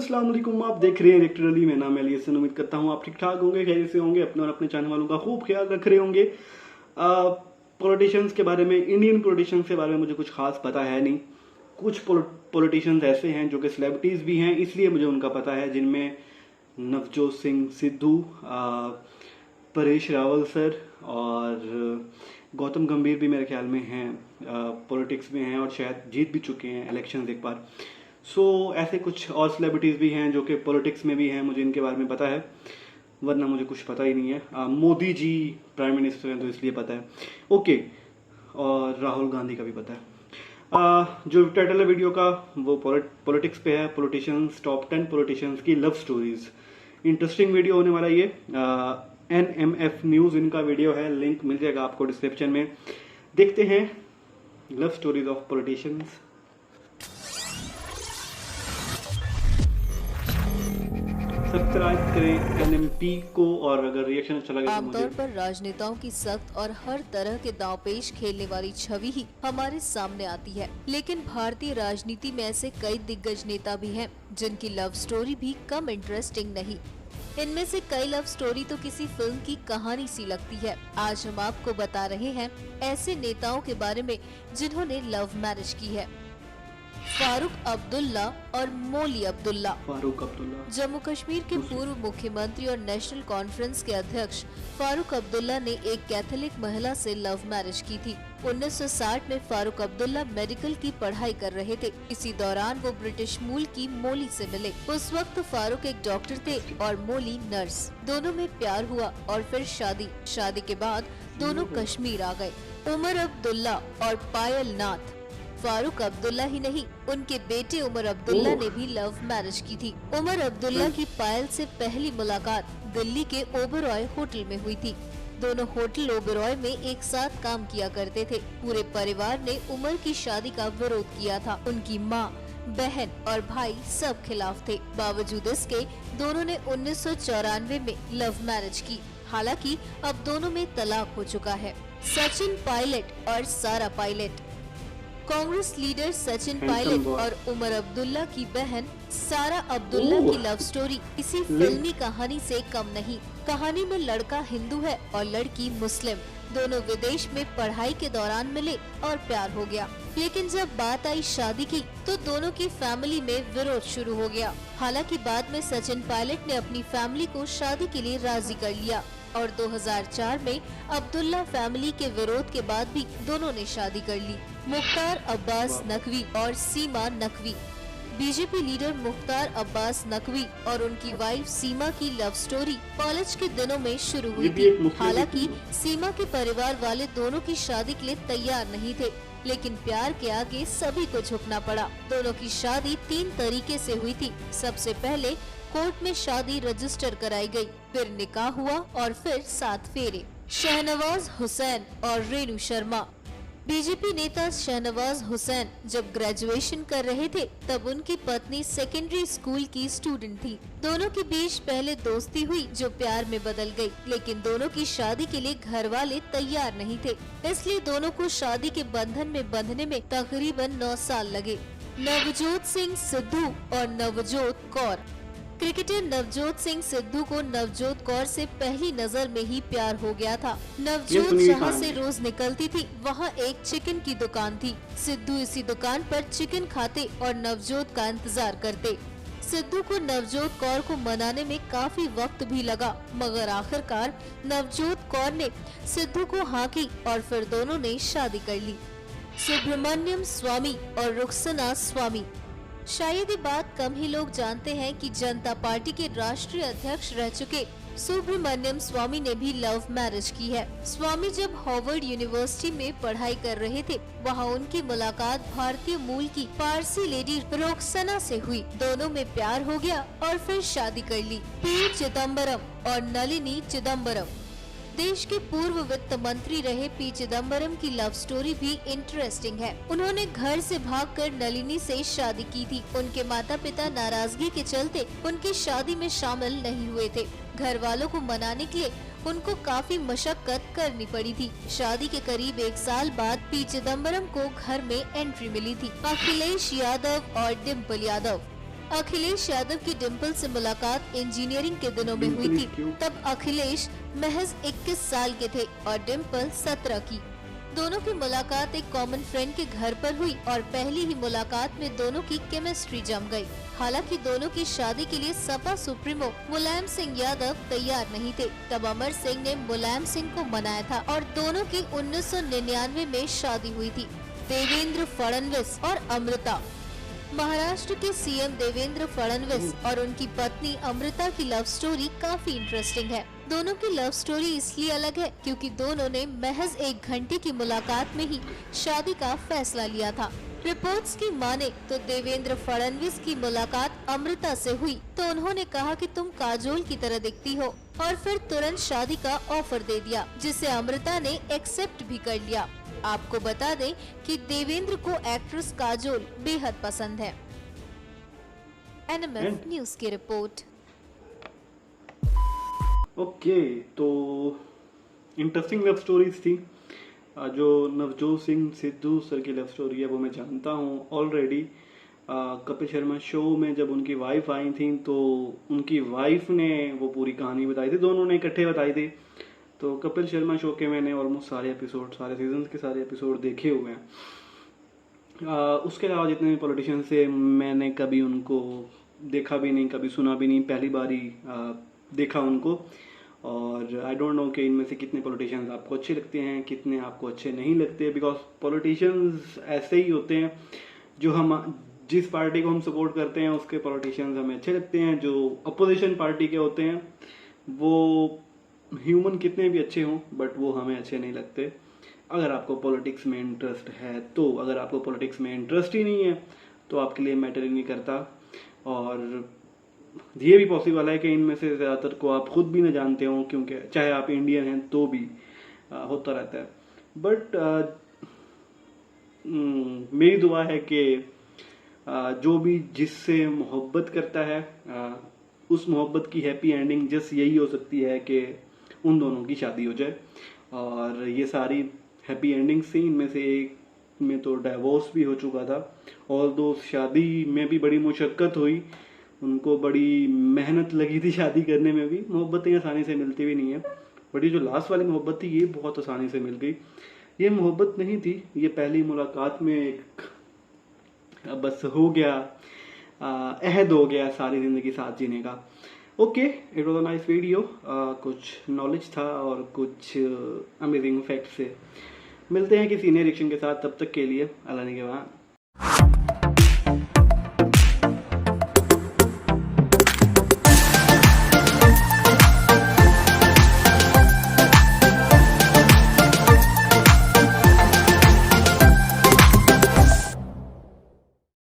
अस्सलाम वालेकुम। आप देख रहे हैं रिएक्टर अली। मैं नाम है अली हसन। उम्मीद करता हूँ आप ठीक ठाक होंगे, खैरियत से होंगे, अपने और अपने चाहने वालों का खूब ख्याल रख रहे होंगे। पॉलिटिशियंस के बारे में, इंडियन पॉलिटिशियंस के बारे में मुझे कुछ खास पता है नहीं। कुछ पॉलिटिशियंस ऐसे हैं जो कि सेलिब्रिटीज़ भी हैं, इसलिए मुझे उनका पता है, जिनमें नवजोत सिंह सिद्धू, परेश रावल सर और गौतम गंभीर भी मेरे ख्याल में हैं, पॉलिटिक्स में हैं और शायद जीत भी चुके हैं इलेक्शंस एक बार। ऐसे कुछ और सेलिब्रिटीज़ भी हैं जो कि पॉलिटिक्स में भी हैं, मुझे इनके बारे में पता है, वरना मुझे कुछ पता ही नहीं है। मोदी जी प्राइम मिनिस्टर हैं तो इसलिए पता है। ओके, और राहुल गांधी का भी पता है। जो टाइटल है वीडियो का वो पॉलिटिक्स पे है, पॉलिटिशियंस, टॉप 10 पॉलिटिशियंस की लव स्टोरीज। इंटरेस्टिंग वीडियो होने वाला ये। NMF न्यूज़ इनका वीडियो है, लिंक मिल जाएगा आपको डिस्क्रिप्शन में। देखते हैं love stories of politicians. Subscribe करें NMP को, और अगर रिएक्शन अच्छा लगे तो आमतौर पर राजनेताओं की सख्त और हर तरह के दांवपेच खेलने वाली छवि ही हमारे सामने आती है, लेकिन भारतीय राजनीति में ऐसे कई दिग्गज नेता भी हैं जिनकी लव स्टोरी भी कम इंटरेस्टिंग नहीं। इनमें से कई लव स्टोरी तो किसी फिल्म की कहानी सी लगती है। आज हम आपको बता रहे हैं ऐसे नेताओं के बारे में जिन्होंने लव मैरिज की है। फारूक अब्दुल्ला और मौली अब्दुल्ला। फारूक अब्दुल्ला जम्मू कश्मीर के पूर्व मुख्यमंत्री और नेशनल कॉन्फ्रेंस के अध्यक्ष फारूक अब्दुल्ला ने एक कैथोलिक महिला से लव मैरिज की थी। 1960 में फारूक अब्दुल्ला मेडिकल की पढ़ाई कर रहे थे। इसी दौरान वो ब्रिटिश मूल की मौली से मिले। उस वक्त फारूक एक डॉक्टर थे और मौली नर्स। दोनों में प्यार हुआ और फिर शादी के बाद दोनों कश्मीर आ गए। उमर अब्दुल्ला और पायल नाथ। फारूक अब्दुल्ला ही नहीं, उनके बेटे उमर अब्दुल्ला ने भी लव मैरिज की थी। उमर अब्दुल्ला की पायल से पहली मुलाकात दिल्ली के ओबेरॉय होटल में हुई थी। दोनों होटल ओबेरॉय में एक साथ काम किया करते थे। पूरे परिवार ने उमर की शादी का विरोध किया था। उनकी माँ, बहन और भाई सब खिलाफ थे। बावजूद इसके दोनों ने 1994 में लव मैरिज की। हालांकि अब दोनों में तलाक हो चुका है। सचिन पायलट और सारा पायलट। कांग्रेस लीडर सचिन पायलट और उमर अब्दुल्ला की बहन सारा अब्दुल्ला की लव स्टोरी इसी फिल्मी कहानी से कम नहीं। कहानी में लड़का हिंदू है और लड़की मुस्लिम। दोनों विदेश में पढ़ाई के दौरान मिले और प्यार हो गया, लेकिन जब बात आई शादी की तो दोनों की फैमिली में विरोध शुरू हो गया। हालांकि बाद में सचिन पायलट ने अपनी फैमिली को शादी के लिए राजी कर लिया और 2004 में अब्दुल्ला फैमिली के विरोध के बाद भी दोनों ने शादी कर ली। मुख्तार अब्बास नकवी और सीमा नकवी। बीजेपी लीडर मुख्तार अब्बास नकवी और उनकी वाइफ सीमा की लव स्टोरी कॉलेज के दिनों में शुरू हुई थी। हालांकि सीमा के परिवार वाले दोनों की शादी के लिए तैयार नहीं थे, लेकिन प्यार के आगे सभी को झुकना पड़ा। दोनों की शादी 3 तरीके से हुई थी। सबसे पहले कोर्ट में शादी रजिस्टर कराई गई, फिर निकाह हुआ और फिर 7 फेरे। शहनवाज हुसैन और रेणु शर्मा। बीजेपी नेता शहनवाज हुसैन जब ग्रेजुएशन कर रहे थे तब उनकी पत्नी सेकेंडरी स्कूल की स्टूडेंट थी। दोनों के बीच पहले दोस्ती हुई जो प्यार में बदल गई, लेकिन दोनों की शादी के लिए घर वाले तैयार नहीं थे, इसलिए दोनों को शादी के बंधन में बंधने में तकरीबन 9 साल लगे। नवजोत सिंह सिद्धू और नवजोत कौर। क्रिकेटर नवजोत सिंह सिद्धू को नवजोत कौर से पहली नजर में ही प्यार हो गया था। नवजोत जहां से रोज निकलती थी वहां एक चिकन की दुकान थी। सिद्धू इसी दुकान पर चिकन खाते और नवजोत का इंतजार करते। सिद्धू को नवजोत कौर को मनाने में काफी वक्त भी लगा, मगर आखिरकार नवजोत कौर ने सिद्धू को हाँ की और फिर दोनों ने शादी कर ली। सुब्रमण्यम स्वामी और रुखसना स्वामी। शायद ये बात कम ही लोग जानते हैं कि जनता पार्टी के राष्ट्रीय अध्यक्ष रह चुके सुब्रमण्यम स्वामी ने भी लव मैरिज की है। स्वामी जब हार्वर्ड यूनिवर्सिटी में पढ़ाई कर रहे थे, वहाँ उनकी मुलाकात भारतीय मूल की पारसी लेडी रुखसना से हुई। दोनों में प्यार हो गया और फिर शादी कर ली। पी चिदम्बरम और नलिनी चिदम्बरम। देश के पूर्व वित्त मंत्री रहे पी चिदम्बरम की लव स्टोरी भी इंटरेस्टिंग है। उन्होंने घर से भागकर नलिनी से शादी की थी। उनके माता पिता नाराजगी के चलते उनकी शादी में शामिल नहीं हुए थे। घर वालों को मनाने के लिए उनको काफी मशक्कत करनी पड़ी थी। शादी के करीब 1 साल बाद पी चिदम्बरम को घर में एंट्री मिली थी। अखिलेश यादव और डिम्पल यादव। अखिलेश यादव की डिम्पल से मुलाकात इंजीनियरिंग के दिनों में हुई थी। तब अखिलेश महज 21 साल के थे और डिम्पल 17 की। दोनों की मुलाकात एक कॉमन फ्रेंड के घर पर हुई और पहली ही मुलाकात में दोनों की केमिस्ट्री जम गई। हालांकि दोनों की शादी के लिए सपा सुप्रीमो मुलायम सिंह यादव तैयार नहीं थे। तब अमर सिंह ने मुलायम सिंह को मनाया था और दोनों की 1999 में शादी हुई थी। देवेंद्र फडणवीस और अमृता। महाराष्ट्र के सीएम देवेंद्र फडणवीस और उनकी पत्नी अमृता की लव स्टोरी काफी इंटरेस्टिंग है। दोनों की लव स्टोरी इसलिए अलग है क्योंकि दोनों ने महज 1 घंटे की मुलाकात में ही शादी का फैसला लिया था। रिपोर्ट्स की माने तो देवेंद्र फडणवीस की मुलाकात अमृता से हुई तो उन्होंने कहा कि तुम काजोल की तरह दिखती हो और फिर तुरंत शादी का ऑफर दे दिया, जिसे अमृता ने एक्सेप्ट भी कर लिया। आपको बता दें कि देवेंद्र को एक्ट्रेस काजोल बेहद पसंद है। एनएमएफ न्यूज की रिपोर्ट। ओके, तो इंटरेस्टिंग लव स्टोरीज थी। जो नवजोत सिंह सिद्धू सर की लव स्टोरी है वो मैं जानता हूँ ऑलरेडी। कपिल शर्मा शो में जब उनकी वाइफ आई थी तो उनकी वाइफ ने वो पूरी कहानी बताई थी, दोनों ने इकट्ठे बताई थी। तो कपिल शर्मा शो के मैंने ऑलमोस्ट सारे एपिसोड, सारे सीजन के सारे एपिसोड देखे हुए हैं। उसके अलावा जितने भी पॉलिटिशियन से मैंने कभी उनको देखा भी नहीं, कभी सुना भी नहीं, पहली बार ही देखा उनको। और आई डोंट नो कि इनमें से कितने पॉलिटिशियंस आपको अच्छे लगते हैं, कितने आपको अच्छे नहीं लगते, बिकॉज पॉलिटिशियंस ऐसे ही होते हैं जो हम जिस पार्टी को हम सपोर्ट करते हैं उसके पॉलिटिशियंस हमें अच्छे लगते हैं। जो अपोजिशन पार्टी के होते हैं वो ह्यूमन कितने भी अच्छे हों बट वो हमें अच्छे नहीं लगते। अगर आपको पॉलिटिक्स में इंटरेस्ट है तो, अगर आपको पॉलिटिक्स में इंटरेस्ट ही नहीं है तो आपके लिए मैटर ही नहीं करता। और ये भी पॉसिबल है कि इनमें से ज़्यादातर को आप खुद भी न जानते हो, क्योंकि चाहे आप इंडियन हैं तो भी होता रहता है। बट मेरी दुआ है कि जो भी जिससे मोहब्बत करता है उस मोहब्बत की हैप्पी एंडिंग जस्ट यही हो सकती है कि उन दोनों की शादी हो जाए। और ये सारी हैप्पी एंडिंग्स थी, इनमें से एक में तो डाइवोर्स भी हो चुका था। और दो शादी में भी बड़ी मुशक्क़त हुई, उनको बड़ी मेहनत लगी थी शादी करने में भी। मोहब्बतें आसानी से मिलती भी नहीं है, बट ये जो लास्ट वाली मोहब्बत थी ये बहुत आसानी से मिल गई। ये मोहब्बत नहीं थी, ये पहली मुलाकात में एक बस हो गया, अहद हो गया सारी ज़िंदगी साथ जीने का। Okay, it was a nice video. कुछ नॉलेज था और कुछ अमेजिंग फैक्ट से। मिलते हैं किसी नए रिएक्शन के साथ, तब तक के लिए अल्लाह ने के बाद।